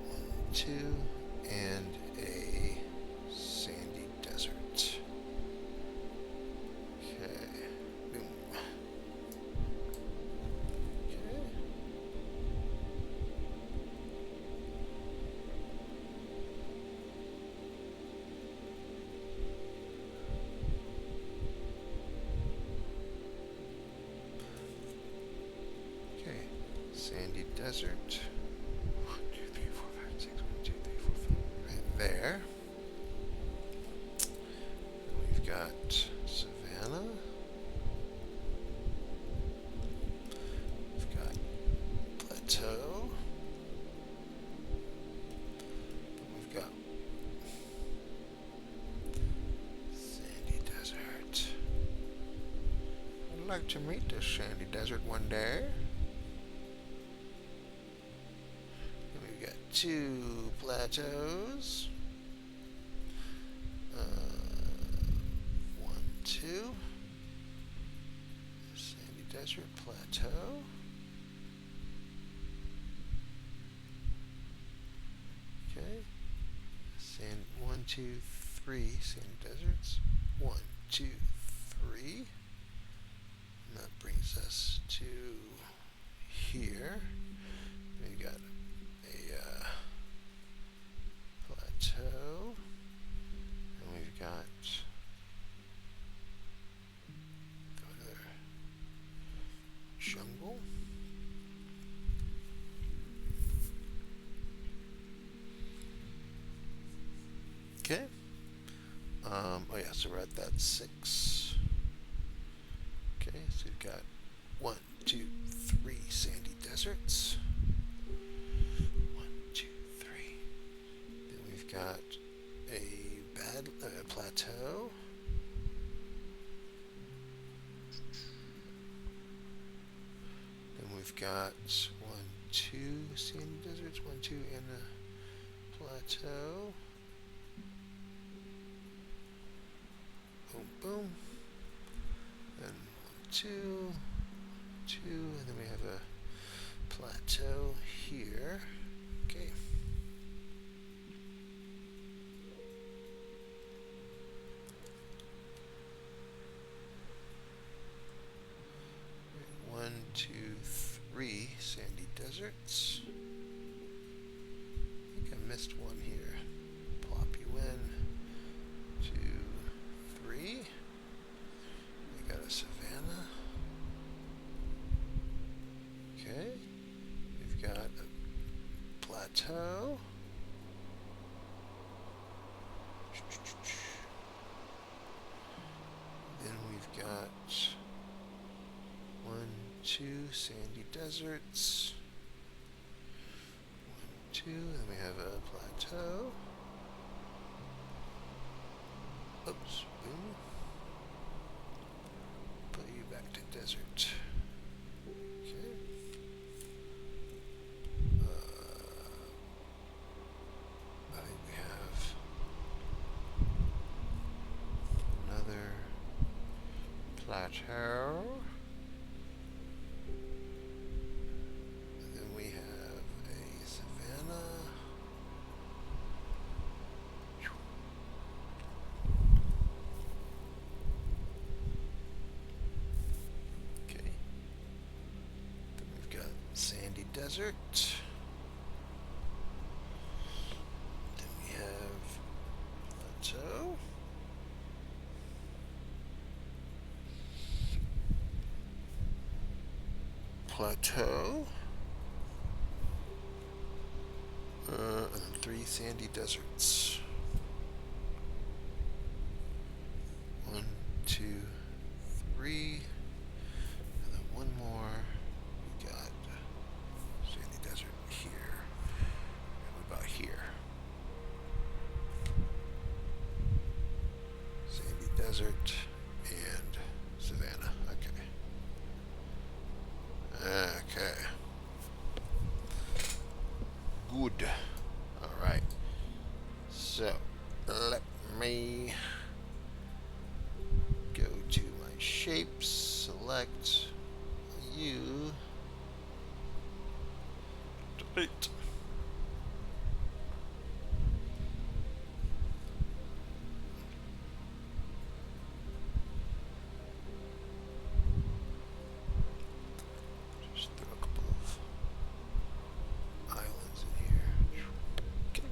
S1: 1, 2, and a sandy desert. Okay. Boom. Okay. Okay. Sandy desert. 1, 2, 3, 4, 5, 6. 1, 2, 3, 4, 5. Right there. And we've got savanna. We've got plateau. We've got sandy desert. I'd like to meet this sandy desert one day. And we've got 2 plateaus. 1, 2. Sandy desert plateau. Okay. 1, 2, 3 sandy deserts. 1, 2, 3. And that brings us to here. We got a plateau, and we've got another jungle. Okay. Oh yeah, so we're at that 6. Okay, so we've got 1, 2, 3 sandy deserts. 1, 2, 3. got 1, 2 sandy deserts, 1, 2, and a plateau. Boom, boom. And 1, 2, 2, and then we have a plateau here. Okay. One, two, three sandy deserts. I think I missed one here. Plop you in. 2, 3. We got a savanna. Okay. We've got a plateau. Then we've got 1, 2 sandy deserts. 1, 2, and then we have a plateau. Oops, boom. Put you back to desert. Okay. I think we have another plateau. And then we have a savanna. Okay. Then we've got sandy desert. Then we have plateau. Plateau. And then 3 sandy deserts. 1, 2, 3. And then one more. We got sandy desert here. And what about here? Sandy desert and savanna. Okay. Okay. Good. Alright. So, let me go to my shapes, select you, delete. Just throw a couple of islands in here. Okay.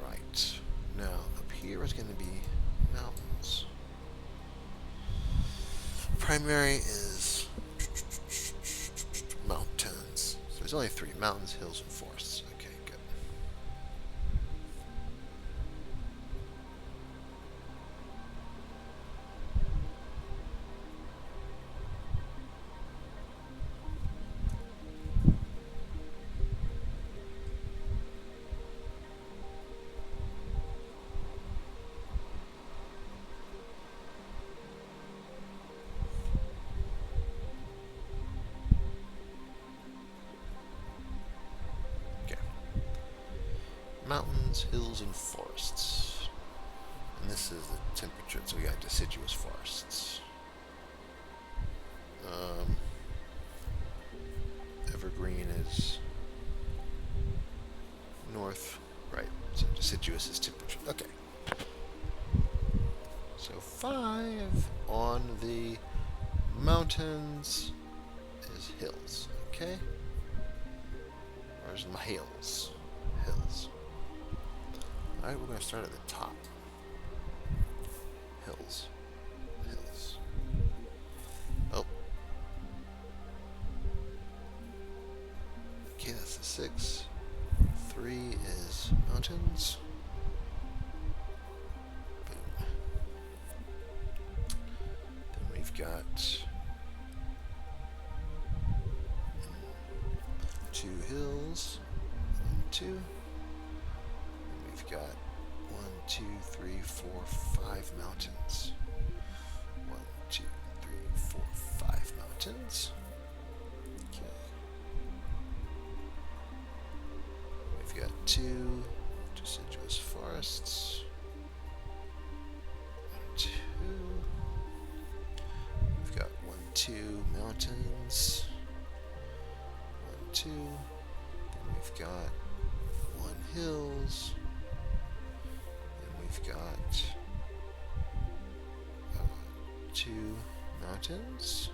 S1: Right. Now, up here is going to be mountains. Primary is mountains. So there's only 3: mountains, hills, and forests. Okay, good. Mountains, hills, and forests. And this is the temperature, so we got deciduous forests. Evergreen is north, right? So deciduous is temperature. Okay. So 5 on the mountains is hills. Okay. Where's my hills? Hills. Alright, we're going to start at the top. Hills. Hills. Oh. Okay, that's the 6. 3 is mountains. Boom. Then we've got 2 hills. 1, 2. We've got 1, 2, 3, 4, 5 mountains. 1, 2, 3, 4, 5 mountains. mountains. Okay. We've got 2 deciduous forests. 2. We've got 1, 2 mountains. 1, 2. Then we've got 1 hills. Then we've got 2 mountains.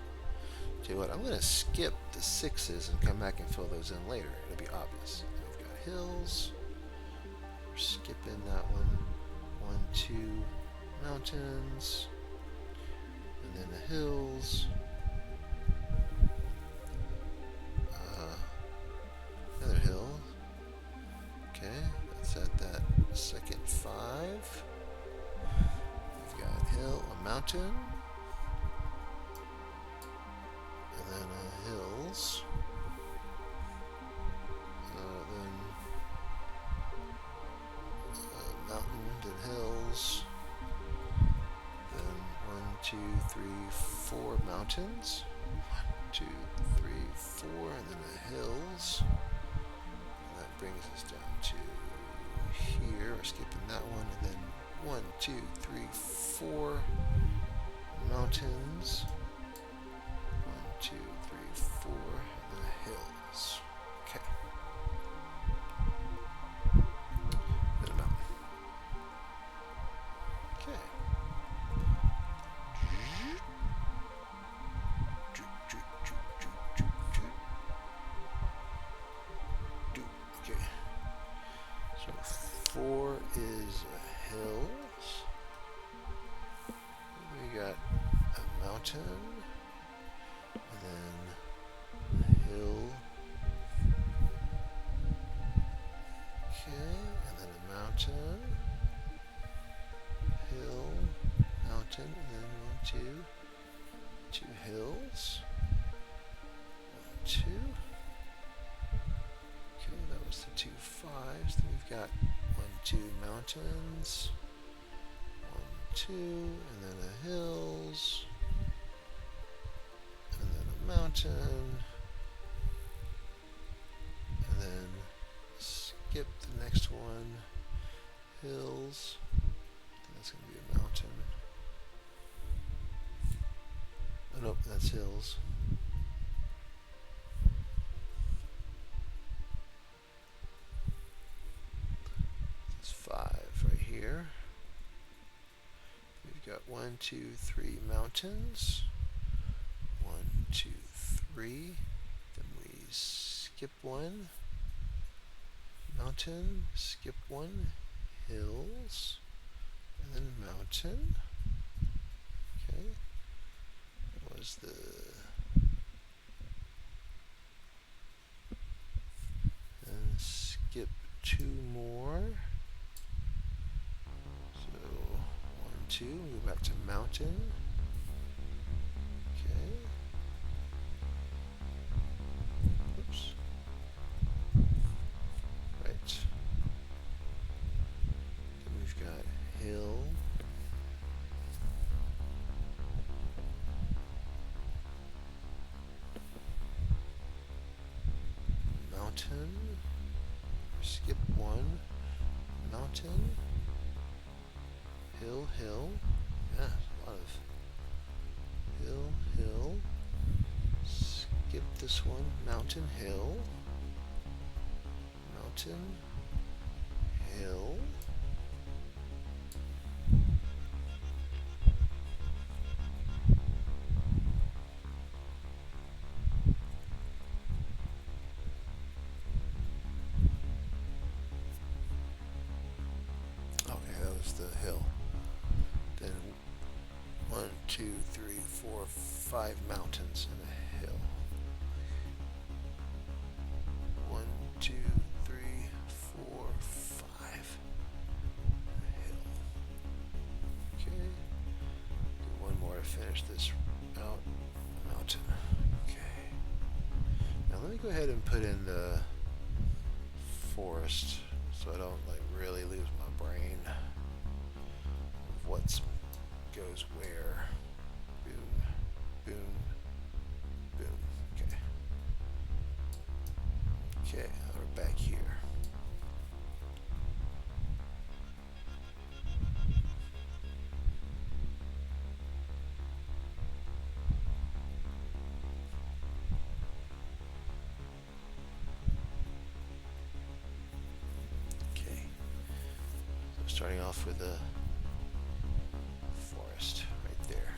S1: Tell you what, I'm going to skip the 6s and come back and fill those in later. It'll be obvious. Then we've got hills. We're skipping that one. 1, 2 mountains. And then the hills. Another hill. Okay, that's at that second 5. We've got a hill, a mountain. And then hills. Then mountain, then hills. Then 1, 2, 3, 4 mountains. 1, 2, 3, 4, and then the hills. And that brings us down to here. We're skipping that one, and then 1, 2, 3, 4 mountains. 1, 2, 3, 4, and then the hills. Okay. Then a mountain. Okay. Okay. So 4 is hills. We got a mountain, and then a hill. Okay, and then a mountain, hill, mountain, and then 1, 2, 2 hills. 1, 2. Okay, that was the 2 5s. Then we've got 1, 2 mountains. 1, 2, and then the hills. And then a mountain. And then skip the next one. Hills. That's going to be a mountain. Oh, nope, that's hills. That's 5 right here. We've got 1, 2, 3 mountains. 1, 2, 3. Then we skip 1. Mountain. Skip 1. Hills. And then mountain. Okay. That was the... And skip 2 more. So 1, 2. Move back to mountain. Okay. Oops. Right. Then we've got hill. Mountain. Skip 1. Mountain. Hill, hill. Yeah, a lot of hill, hill. Skip this one. Mountain, hill. Mountain, hill. Okay, that was the hill. Then 1, 2, 3, 4, 5 mountains and a hill. 1, 2, 3, 4, 5. And a hill. Okay. Do one more to finish this out. Mountain. Okay. Now let me go ahead and put in the forest so I don't like really lose my brain of what goes where. Boom, boom, Okay, we're back here. Okay, so starting off with a forest right there.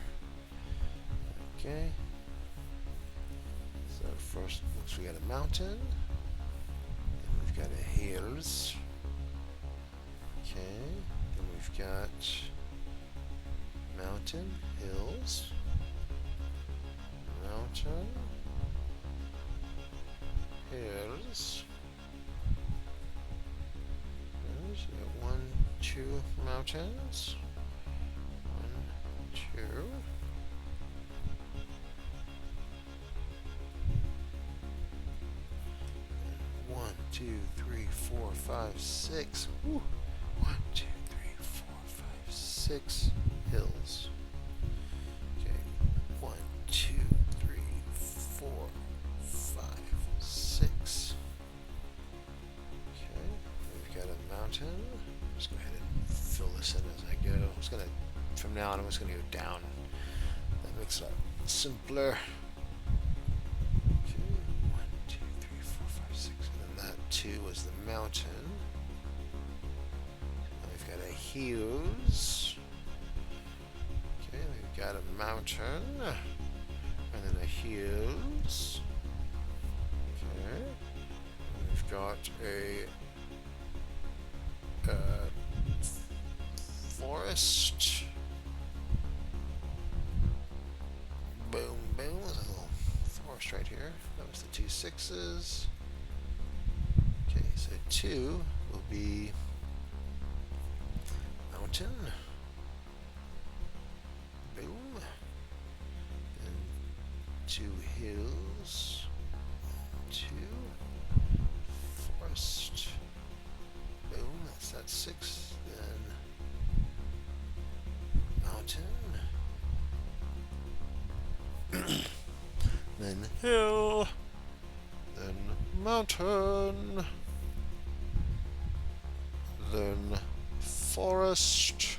S1: Okay, so first looks we got a mountain, then we've got a hills. Okay, then we've got mountain, hills, mountain, hills. So you got 1, 2 mountains. 1, 2. 1, 2, 3, 4, 5, 6. Woo. 1, 2, 3, 4, 5, 6 hills. Okay. 1, 2, 3, 4, 5, 6. Okay. We've got a mountain. Just go ahead and fill this in as I go. I'm just gonna, from now on, I'm just gonna go down. That makes it simpler. Okay. 1, 2, 3, 4, 5, 6. And then that 2 was the mountain. We've got a hills. Okay, we've got a mountain. And then a hills. Okay. And we've got a forest. Boom, boom. There's a little forest right here. That was the 2 6s. Okay, so 2 will be mountain. Boom. And 2 hills. 2 forest. Boom. That's that 6. Then mountain. Then hill. Then mountain. Then forest.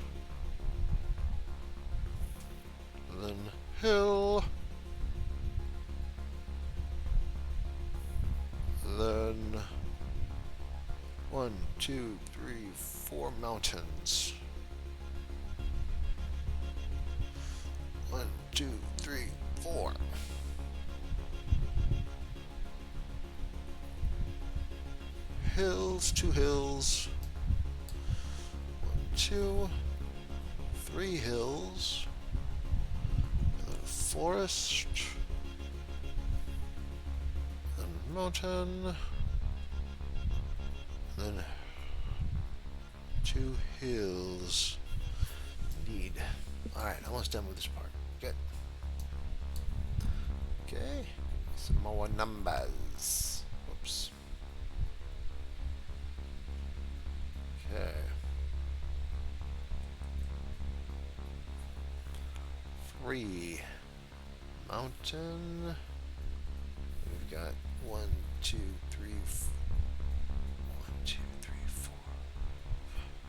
S1: Then hill. Then 1, 2, 3, 4 mountains. 1, 2, 3, 4. Hills, 2 hills. 1, 2, 3 hills. And then a forest. Then mountain. Then 2 hills. Indeed. Alright, almost done with this part. Good. Okay. Some more numbers. Whoops. Okay. 3. Mountain. We've got 1, 2, 3, 1, 2, 3, 4,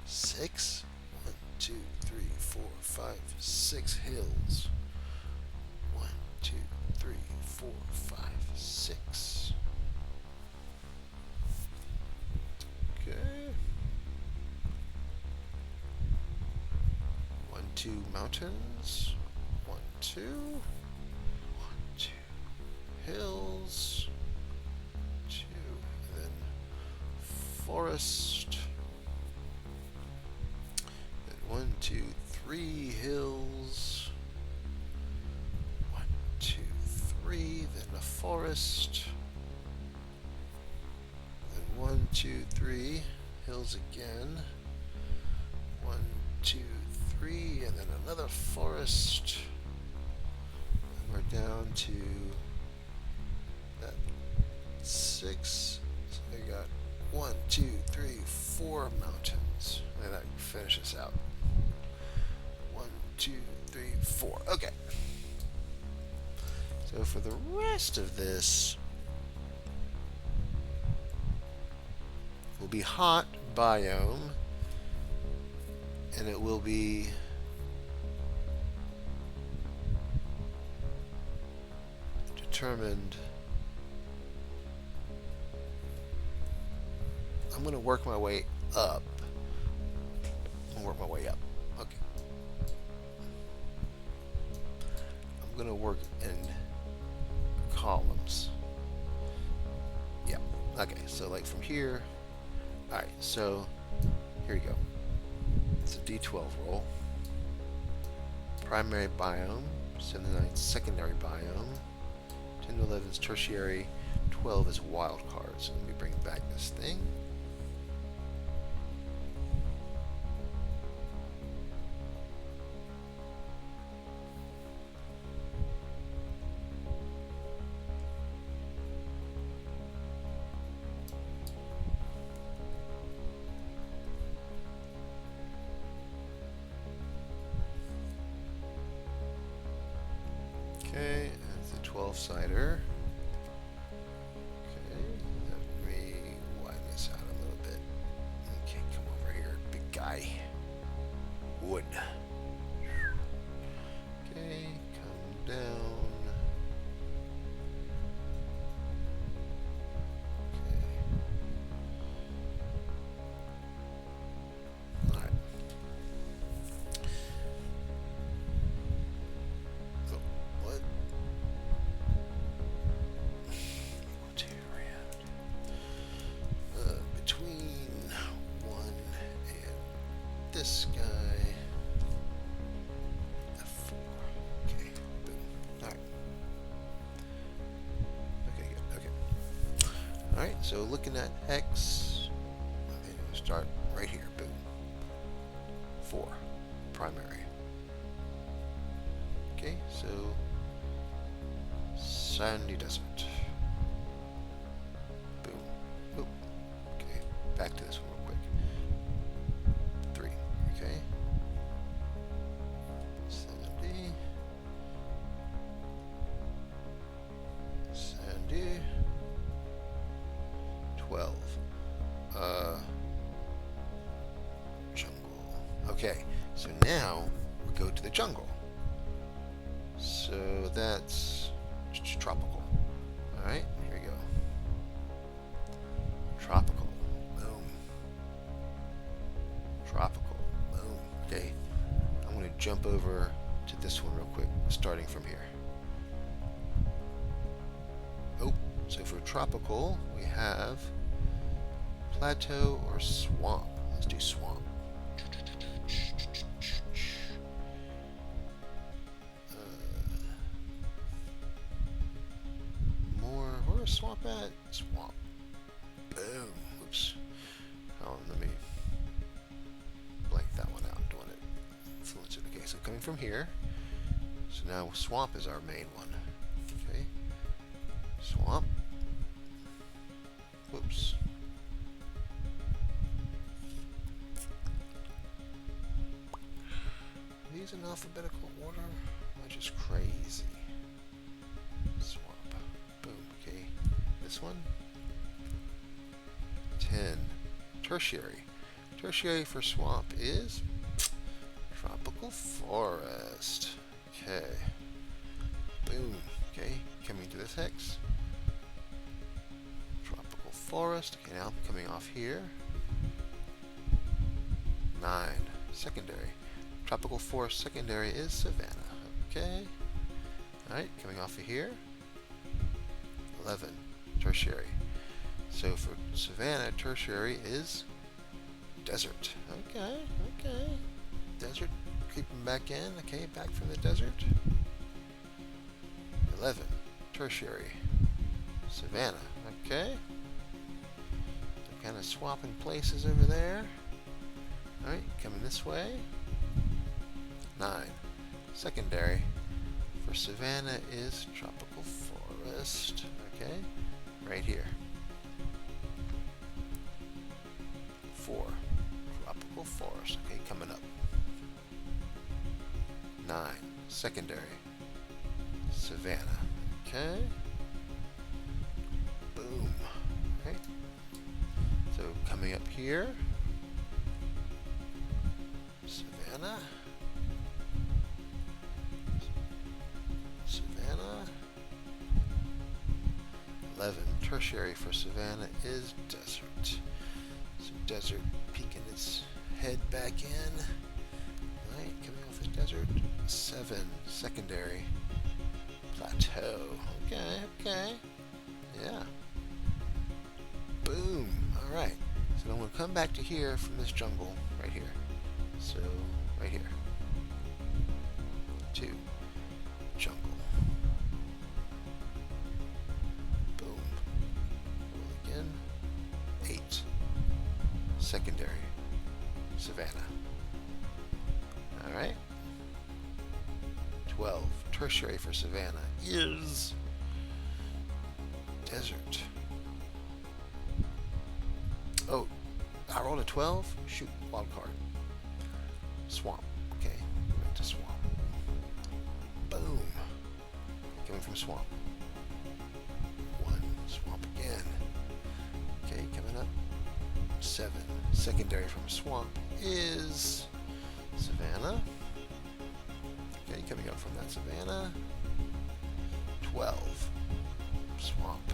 S1: 6. 1, 2, 3, 4, 5, 6 hills. 1, 2, 3, 4, 5, 6. Okay. 1, 2 mountains. 1, 2. 1, 2 hills. 2. And then forest. Then 1, 2, 3 hills. 1, 2, 3. Then a forest. Then 1, 2, 3 hills again. 1, 2, 3, and then another forest. And we're down to that 6. So I got 1, 2, 3, 4 mountains. And that finishes out. 1, 2, 3, 4. Okay. So for the rest of this, will be hot biome, and it will be determined. I'm going to work my way up. Okay. I'm going to work in columns. Yeah. Okay, so like from here. Alright, so here you go. It's a D12 roll. Primary biome. 7 to 9 secondary biome. 10 to 11 is tertiary. 12 is wild cards. So let me bring back this thing. Okay, that's a 12-sider. Okay, let me widen this out a little bit. Okay, come over here, big guy. Wood. Okay, come down. Okay. Alright. This guy, F4. Okay, boom. Alright. Okay, good. Okay. Alright, so looking at hex, okay, we'll start right here. Boom. 4. Primary. Okay, so sandy desert. Boom. Oop. Okay, back to this one real quick. 3. Okay. Sandy. Sandy. 12. Jungle. Okay, so now we go to the jungle. So that's tropical. Alright, here we go. Tropical. Boom. Tropical. Boom. Okay. I'm going to jump over to this one real quick, starting from here. Oh, so for tropical, we have plateau or swamp. Let's do swamp. Where's swamp at? Swamp. Boom. Oops. Oh, let me blank that one out. Don't want to influence it. Okay, so coming from here. So now swamp is our main one. Okay. Swamp. Whoops. Are these in alphabetical order? Am I just crazy? Swamp. Boom. Okay. This one. 10. Tertiary. Tertiary for swamp is tropical forest. Okay. Boom. Okay. Coming to this hex. Tropical forest. Okay, now coming off here. 9. Secondary. Tropical forest secondary is savanna. Okay. Alright, coming off of here. 11. Tertiary. So for savanna, tertiary is desert. Okay, okay. Desert, creeping back in. Okay, back from the desert. 11. Tertiary. Savanna. Okay. So kind of swapping places over there. Alright, coming this way. 9. Secondary for savanna is tropical forest. Okay, right here. 4. Tropical forest. Okay, coming up. 9. Secondary. Savanna. Okay. Boom. Okay. So coming up here. Savannah. Savannah. 11. Tertiary for Savannah is desert. So desert peeking its head back in. Right, coming off the desert. 7. Secondary. Plateau. Okay, okay. Yeah. Boom. Alright. So I'm going to come back to here from this jungle right here. So, right here. 2. Jungle. Boom. Roll again. 8. Secondary. Savannah. Alright. 12. Tertiary for Savannah is desert. Oh, I rolled a 12? Shoot, wild card. Swamp. Okay, back to swamp. Boom. Coming from swamp. 1. Swamp again. Okay, coming up. 7. Secondary from swamp is Savannah. Okay, coming up from that Savannah. 12. Swamp.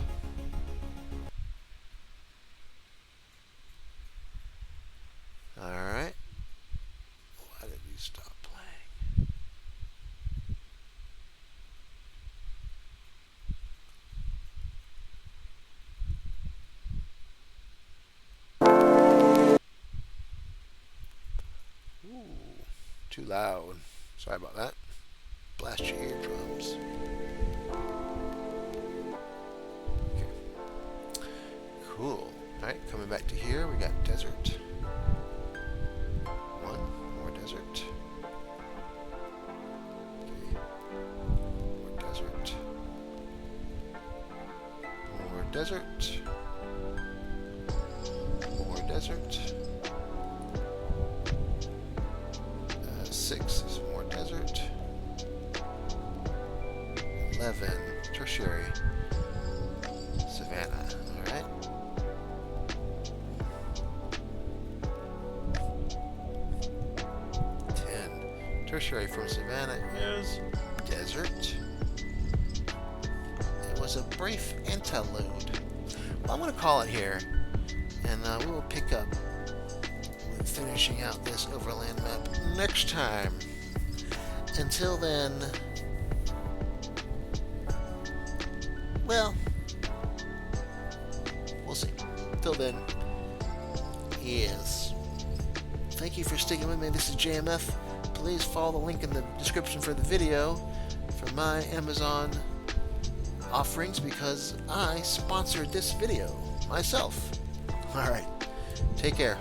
S1: Alright. Why did we stop playing? Ooh, too loud. Sorry about that. Blast your eardrums. Okay. Cool. Alright, coming back to here, we got desert. 1 more desert. Okay. More desert. More desert. More desert. 6 is more desert. 11. Tertiary. Savannah. Alright. 10. Tertiary from Savannah is desert. It was a brief interlude. Well, I'm going to call it here, and we will pick up with finishing out this overland map next time. Until then, well, we'll see. Till then, yes. Thank you for sticking with me. This is JMF. Please follow the link in the description for the video for my Amazon offerings because I sponsored this video myself. Alright, take care.